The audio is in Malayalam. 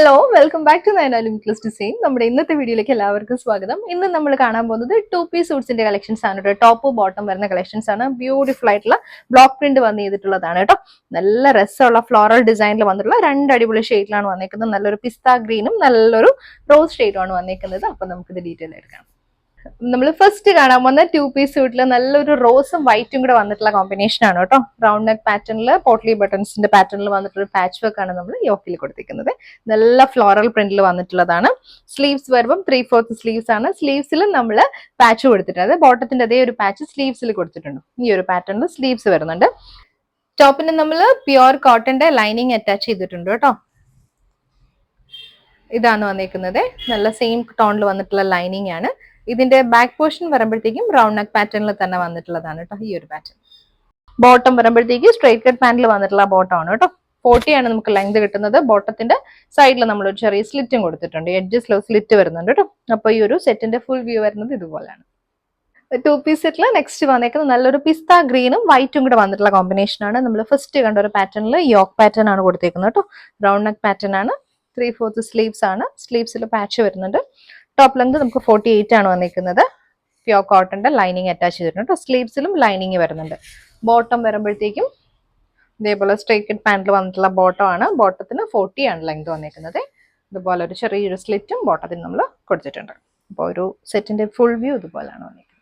Hello welcome back to Nayana limitless design. നമ്മുടെ ഇന്നത്തെ വീഡിയോയിലേക്ക് എല്ലാവർക്കും സ്വാഗതം. ഇന്ന് നമ്മൾ കാണാൻ പോകുന്നത് 2 പീസ് സൂട്ട്സിന്റെ കളക്ഷൻസ് ആണ് കേട്ടോ. ടോപ്പ് ബോട്ടം വരുന്ന കളക്ഷൻസ് ആണ്. ബ്യൂട്ടിഫുൾ ആയിട്ടുള്ള ബ്ലോക്ക് പ്രിന്റ് വന്ന് ചെയ്തിട്ടുള്ളതാണ് കേട്ടോ. നല്ല രസമുള്ള ഫ്ലോറൽ ഡിസൈനിൽ വന്നിട്ടുള്ള രണ്ട് അടിപൊളി ഷെയ്ഡിലാണ് വന്നിരിക്കുന്നത്. നല്ലൊരു പിസ്ത ഗ്രീനും നല്ലൊരു റോസ് ഷെയ്ഡുമാണ് വന്നിരിക്കുന്നത്. അപ്പൊ നമുക്കിത് ഡീറ്റെയിൽ എടുക്കാം. നമ്മൾ ഫസ്റ്റ് കാണാൻ വന്ന 2 പീസ് സൂട്ടിൽ നല്ലൊരു റോസും വൈറ്റും കൂടെ വന്നിട്ടുള്ള കോമ്പിനേഷൻ ആണ് കേട്ടോ. റൗണ്ട് നെക്ക് പാറ്റേണിൽ പോട്ട്ലി ബട്ടൺസിന്റെ പാറ്റേണിൽ വന്നിട്ടുള്ള പാച്ച് വർക്ക് ആണ് നമ്മൾ യോക്കിൽ കൊടുത്തിരിക്കുന്നത്. നല്ല ഫ്ലോറൽ പ്രിന്റിൽ വന്നിട്ടുള്ളതാണ്. സ്ലീവ്സ് വരുമ്പം 3/4 സ്ലീവ്സ് ആണ്. സ്ലീവ്സിലും നമ്മൾ പാച്ച് കൊടുത്തിട്ടുണ്ട്. ബോട്ടത്തിന്റെ അതേ ഒരു പാച്ച് സ്ലീവ്സിൽ കൊടുത്തിട്ടുണ്ട്. ഈ ഒരു പാറ്റേണിൽ സ്ലീവ്സ് വരുന്നുണ്ട്. ടോപ്പിന് നമ്മൾ പ്യുവർ കോട്ടന്റെ ലൈനിങ് അറ്റാച്ച് ചെയ്തിട്ടുണ്ട് കേട്ടോ. ഇതാണ് വന്നിരിക്കുന്നത്. നല്ല സെയിം ടോണിൽ വന്നിട്ടുള്ള ലൈനിങ് ആണ്. ഇതിന്റെ ബാക്ക് പോർഷൻ വരുമ്പോഴത്തേക്കും റൗണ്ട് നെക്ക് പാറ്റേണിൽ തന്നെ വന്നിട്ടുള്ളതാണ് കേട്ടോ. ഈ ഒരു പാറ്റേൺ. ബോട്ടം വരുമ്പോഴത്തേക്ക് സ്ട്രൈറ്റ് കട്ട് പാന്റിൽ വന്നിട്ടുള്ള ബോട്ടം ആണ് കേട്ടോ. 40 ആണ് നമുക്ക് ലെങ്ത് കിട്ടുന്നത്. ബോട്ടത്തിന്റെ സൈഡിൽ നമ്മൾ ഒരു ചെറിയ സ്ലിറ്റും കൊടുത്തിട്ടുണ്ട്. എഡ്ജസിൽ സ്ലിറ്റ് വരുന്നുണ്ട് കേട്ടോ. അപ്പൊ ഈ ഒരു സെറ്റിന്റെ ഫുൾ വ്യൂ വരുന്നത് ഇതുപോലെയാണ്. 2 പീസ് സെറ്റിൽ നെക്സ്റ്റ് വന്നേക്കുന്നത് നല്ലൊരു പിസ്ത ഗ്രീനും വൈറ്റും കൂടെ വന്നിട്ടുള്ള കോമ്പിനേഷൻ ആണ്. നമ്മൾ ഫസ്റ്റ് കണ്ട ഒരു പാറ്റേണിൽ യോക്ക് പാറ്റേൺ ആണ് കൊടുത്തേക്കുന്നത് കേട്ടോ. റൗണ്ട് നെക്ക് പാറ്റേൺ ആണ്. 3/4 സ്ലീവ്സ് ആണ്. സ്ലീവ്സിൽ പാച്ച് വരുന്നുണ്ട്. ടോപ്പ് ലെങ്ത് നമുക്ക് 48 ആണ് വന്നിരിക്കുന്നത്. പ്യോർ കോട്ടന്റെ ലൈനിങ് അറ്റാച്ച് ചെയ്തിട്ടുണ്ട്. സ്ലീവ്സിലും ലൈനിങ് വരുന്നുണ്ട്. ബോട്ടം വരുമ്പോഴത്തേക്കും ഇതേപോലെ സ്ട്രൈറ്റ് കട്ട് പാന്റിൽ വന്നിട്ടുള്ള ബോട്ടം ആണ്. ബോട്ടത്തിന് 40 ആണ് ലെങ്ത് വന്നിരിക്കുന്നത്. ഇതുപോലെ ഒരു ചെറിയൊരു സ്ലിറ്റും ബോട്ടത്തിന് നമ്മൾ കൊടുത്തിട്ടുണ്ട്. അപ്പോൾ ഒരു സെറ്റിന്റെ ഫുൾ വ്യൂ ഇതുപോലെയാണ് വന്നിരിക്കുന്നത്.